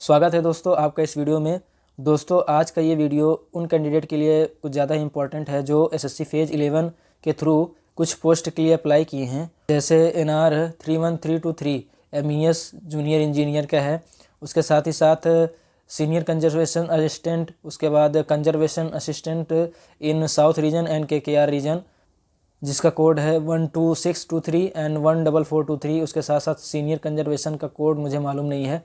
स्वागत है दोस्तों आपका इस वीडियो में। दोस्तों आज का ये वीडियो उन कैंडिडेट के लिए कुछ ज़्यादा इंपॉर्टेंट है जो एसएससी फेज 11 के थ्रू कुछ पोस्ट के लिए अप्लाई किए हैं। जैसे NR 31323 MES जूनियर इंजीनियर का है, उसके साथ ही साथ सीनियर कंजर्वेशन असिस्टेंट, उसके बाद conservation assistant in south region and KKR region जिसका कोड है 12623 एंड 14423। उसके साथ साथ सीनियर कंजर्वेशन का कोड मुझे मालूम नहीं है।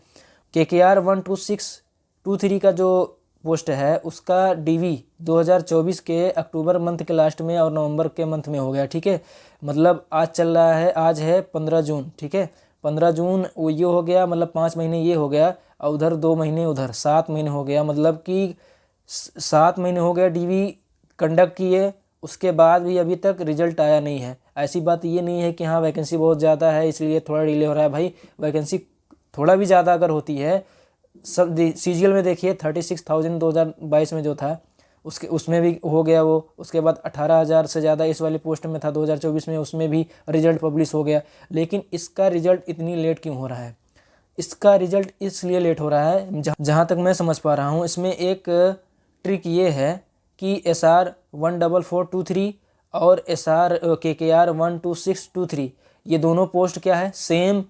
KKR 12623 का जो पोस्ट है उसका DV 2024 के अक्टूबर मंथ के लास्ट में और नवंबर के मंथ में हो गया। ठीक है, मतलब आज चल रहा है, आज है 15 जून। ठीक है, 15 जून वो ये हो गया, मतलब 5 महीने ये हो गया और उधर 2 महीने उधर 7 महीने हो गया, मतलब कि 7 महीने हो गया DV कंडक्ट किए। उसके बाद भी अभी तक रिजल्ट आया नहीं है। ऐसी बात ये नहीं है कि हाँ वैकेंसी बहुत ज़्यादा है इसलिए थोड़ा डिले हो रहा है। भाई वैकेंसी थोड़ा भी ज़्यादा अगर होती है, सब CGL में देखिए 36,000 2022 में जो था उसमें भी हो गया वो। उसके बाद 18,000 से ज़्यादा इस वाली पोस्ट में था 2024 में, उसमें भी रिजल्ट पब्लिश हो गया। लेकिन इसका रिजल्ट इतनी लेट क्यों हो रहा है? इसका रिजल्ट इसलिए लेट हो रहा है, जहाँ तक मैं समझ पा रहा हूँ इसमें एक ट्रिक ये है कि SR 14423 और SR KKR 12623 ये दोनों पोस्ट क्या है, सेम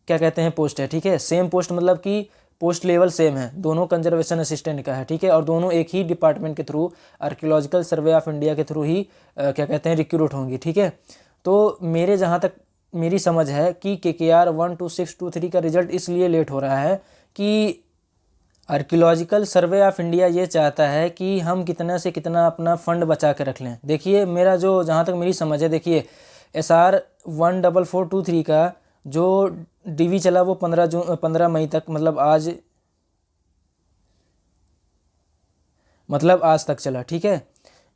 क्या कहते हैं पोस्ट है। ठीक है, सेम पोस्ट मतलब कि पोस्ट लेवल सेम है, दोनों कंजर्वेशन असिस्टेंट का है। ठीक है, और दोनों एक ही डिपार्टमेंट के through archaeological survey of India के थ्रू ही क्या कहते हैं रिक्रूट होंगी। ठीक है, तो मेरे जहाँ तक मेरी समझ है कि KKR 12623 का रिजल्ट इसलिए लेट हो रहा है कि आर्कियोलॉजिकल सर्वे ऑफ इंडिया ये चाहता है कि हम कितना से कितना अपना फंड बचा के रख लें। देखिए मेरा जो जहाँ तक मेरी समझ है, देखिए SR 14423 का जो DV चला वो 15 मई तक, मतलब आज तक चला। ठीक है,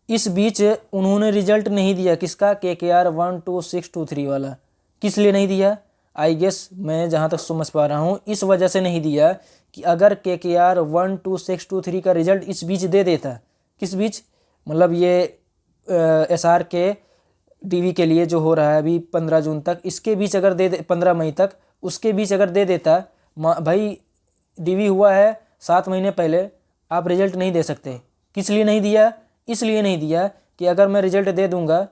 इस बीच उन्होंने रिजल्ट नहीं दिया किसका, KKR 12623 वाला। किस लिए नहीं दिया? आई गेस मैं जहाँ तक समझ पा रहा हूँ इस वजह से नहीं दिया कि अगर KKR 12623 का रिजल्ट इस बीच दे देता, किस बीच मतलब ये SR के DV के लिए जो हो रहा है अभी 15 जून तक, इसके बीच अगर 15 मई तक उसके बीच अगर दे देता, भाई DV हुआ है 7 महीने पहले, आप रिजल्ट नहीं दे सकते। किस लिए नहीं दिया? इसलिए नहीं दिया कि अगर मैं रिजल्ट दे दूंगा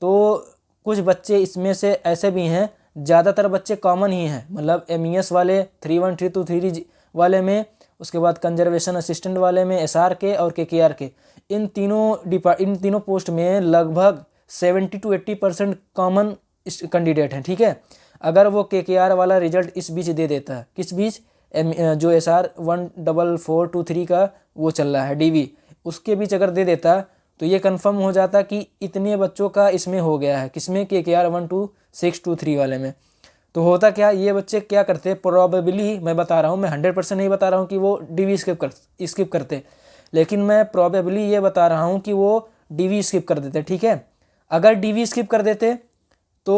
तो कुछ बच्चे इसमें से ऐसे भी हैं, ज़्यादातर बच्चे कॉमन ही हैं, मतलब MES वाले 31323 वाले में, उसके बाद कंजर्वेशन असिस्टेंट वाले में SR के और KKR के, इन तीनों पोस्ट में लगभग 70 to 80% कॉमन कैंडिडेट हैं। ठीक है, अगर वो KKR वाला रिजल्ट इस बीच दे देता है, किस बीच, जो SR 14423 का वो चल रहा है DV, उसके बीच अगर दे देता तो ये कंफर्म हो जाता कि इतने बच्चों का इसमें हो गया है, किसमें, KKR 12623 वाले में। तो होता क्या, ये बच्चे क्या करते, प्रोबेबली मैं बता रहा हूँ, मैं 100% नहीं बता रहा हूँ कि वो DV स्किप करते, लेकिन मैं प्रोबेबली ये बता रहा हूँ कि वो DV स्किप कर देते। ठीक है, अगर DV स्किप कर देते तो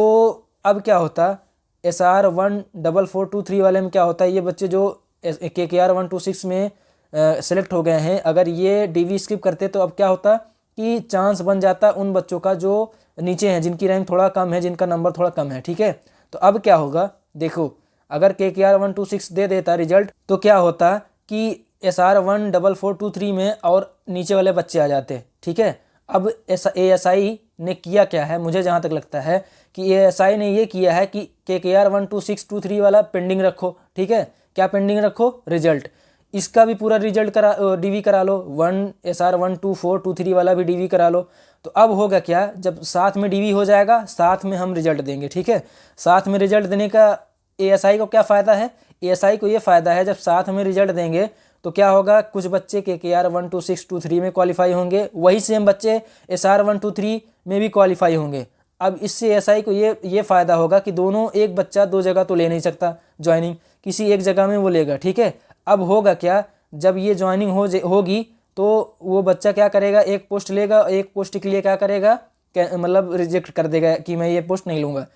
अब क्या होता, SR 14423 वाले में क्या होता है, ये बच्चे जो KKR 126 में सेलेक्ट हो गए हैं, अगर ये DV स्किप करते तो अब क्या होता कि चांस बन जाता उन बच्चों का जो नीचे हैं, जिनकी रैंक थोड़ा कम है, जिनका नंबर थोड़ा कम है। ठीक है, तो अब क्या होगा, देखो अगर KKR 126 दे देता रिजल्ट तो क्या होता कि SR 14423 में और नीचे वाले बच्चे आ जाते। ठीक है, अब ASI ने किया क्या है, मुझे जहाँ तक लगता है कि ASI ने ये किया है कि KKR 12623 वाला पेंडिंग रखो। ठीक है, क्या पेंडिंग रखो, रिजल्ट, इसका भी पूरा रिजल्ट करा, DV करा लो, SR 12423 वाला भी DV करा लो। तो अब होगा क्या, जब साथ में DV हो जाएगा साथ में हम रिजल्ट देंगे। ठीक है, साथ में रिजल्ट देने का ASI को क्या फ़ायदा है, ASI को ये फ़ायदा है जब साथ में रिजल्ट देंगे तो क्या होगा, कुछ बच्चे KKR 12623 में क्वालिफाई होंगे, वही सेम बच्चे SR 123 में भी क्वालिफाई होंगे। अब इससे SI को ये फ़ायदा होगा कि दोनों, एक बच्चा 2 जगह तो ले नहीं सकता ज्वाइनिंग, किसी एक जगह में वो लेगा। ठीक है, अब होगा क्या, जब ये ज्वाइनिंग होगी तो वो बच्चा क्या करेगा, एक पोस्ट लेगा, एक पोस्ट के लिए क्या करेगा, मतलब रिजेक्ट कर देगा कि मैं ये पोस्ट नहीं लूँगा।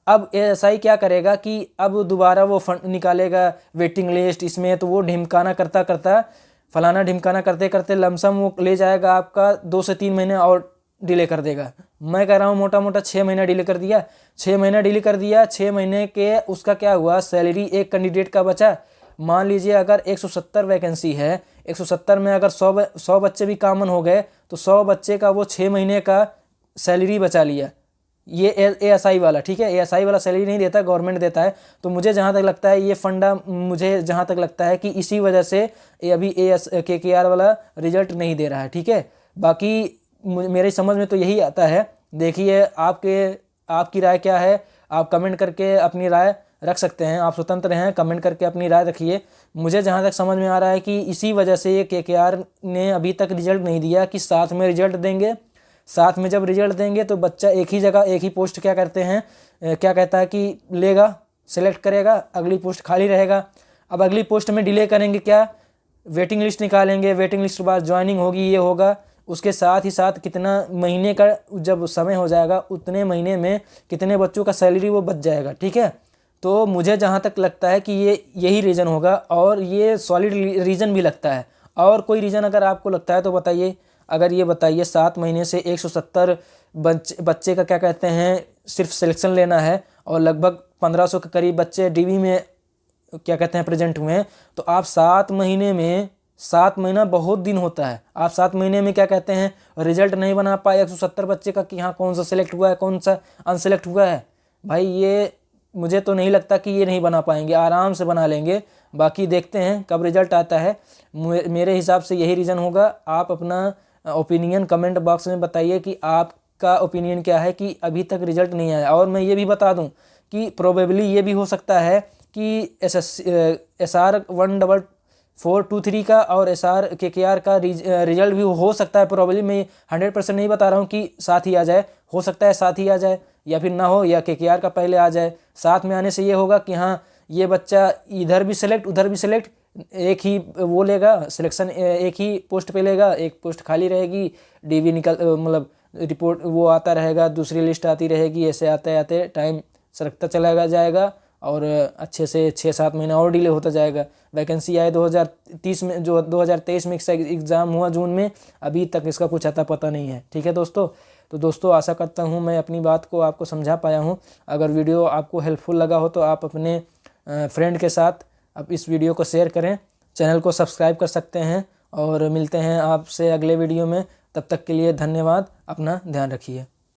अब ASI क्या करेगा कि अब दोबारा वो फंड निकालेगा वेटिंग लिस्ट इसमें, तो वो ढिमकाना करता करता, फलाना ढिमकाना करते करते लमसम वो ले जाएगा आपका 2 से 3 महीने और डिले कर देगा। मैं कह रहा हूँ मोटा मोटा 6 महीना डिले कर दिया, 6 महीना डिले कर दिया। 6 महीने के उसका क्या हुआ, सैलरी एक कैंडिडेट का बचा, मान लीजिए अगर 170 वैकेंसी है, 170 में अगर 100 बच्चे भी कॉमन हो गए तो 100 बच्चे का वो 6 महीने का सैलरी बचा लिया। ये एएसआई वाला, ठीक है, एएसआई वाला सैलरी नहीं देता, गवर्नमेंट देता है। तो मुझे जहाँ तक लगता है ये फंडा, मुझे जहाँ तक लगता है कि इसी वजह से ये अभी केकेआर वाला रिजल्ट नहीं दे रहा है, ठीक है। बाकी मेरी समझ में तो यही आता है। देखिए आपकी राय क्या है, आप कमेंट करके अपनी राय रख सकते हैं, आप स्वतंत्र हैं, कमेंट करके अपनी राय रखिए। मुझे जहाँ तक समझ में आ रहा है कि इसी वजह से ये केकेआर ने अभी तक रिजल्ट नहीं दिया, कि साथ में रिजल्ट देंगे। साथ में जब रिजल्ट देंगे तो बच्चा एक ही जगह एक ही पोस्ट क्या करते हैं, क्या कहता है कि लेगा, सेलेक्ट करेगा, अगली पोस्ट खाली रहेगा। अब अगली पोस्ट में डिले करेंगे, क्या वेटिंग लिस्ट निकालेंगे, वेटिंग लिस्ट के बाद ज्वाइनिंग होगी, ये होगा। उसके साथ ही साथ कितना महीने का जब समय हो जाएगा उतने महीने में कितने बच्चों का सैलरी वो बच जाएगा, ठीक है। तो मुझे जहाँ तक लगता है कि ये यही रीज़न होगा, और ये सॉलिड रीज़न भी लगता है। और कोई रीज़न अगर आपको लगता है तो बताइए। अगर ये बताइए 7 महीने से 170 बच्चे का क्या कहते हैं सिर्फ सिलेक्शन लेना है, और लगभग 1500 के करीब बच्चे डीवी में क्या कहते हैं प्रेजेंट हुए हैं, तो आप 7 महीने में, 7 महीना बहुत दिन होता है, आप 7 महीने में क्या कहते हैं रिजल्ट नहीं बना पाए 170 बच्चे का कि हाँ कौन सा सिलेक्ट हुआ है, कौन सा अनसेलेक्ट हुआ है। भाई ये मुझे तो नहीं लगता कि ये नहीं बना पाएंगे, आराम से बना लेंगे। बाकी देखते हैं कब रिजल्ट आता है। मेरे हिसाब से यही रीज़न होगा। आप अपना ओपिनियन कमेंट बॉक्स में बताइए कि आपका ओपिनियन क्या है कि अभी तक रिजल्ट नहीं आया। और मैं ये भी बता दूं कि प्रोबेबली ये भी हो सकता है कि SR 14423 का और SR KKR का रिजल्ट भी हो सकता है। प्रोबेबली मैं 100% नहीं बता रहा हूँ कि साथ ही आ जाए, हो सकता है साथ ही आ जाए, या फिर ना हो, या KKR का पहले आ जाए। साथ में आने से ये होगा कि हाँ ये बच्चा इधर भी सेलेक्ट उधर भी सेलेक्ट, एक ही वो लेगा सिलेक्शन, एक ही पोस्ट पे लेगा, एक पोस्ट खाली रहेगी, डीवी निकल मतलब रिपोर्ट वो आता रहेगा, दूसरी लिस्ट आती रहेगी, ऐसे आते आते टाइम सरकता चला जाएगा, और अच्छे से 6-7 महीना और डिले होता जाएगा। वैकेंसी आए 2030 में, जो 2023 में एग्ज़ाम हुआ जून में, अभी तक इसका कुछ अता पता नहीं है, ठीक है दोस्तों। तो दोस्तों आशा करता हूँ मैं अपनी बात को आपको समझा पाया हूँ। अगर वीडियो आपको हेल्पफुल लगा हो तो आप अपने फ्रेंड के साथ आप इस वीडियो को शेयर करें, चैनल को सब्सक्राइब कर सकते हैं, और मिलते हैं आपसे अगले वीडियो में। तब तक के लिए धन्यवाद, अपना ध्यान रखिए।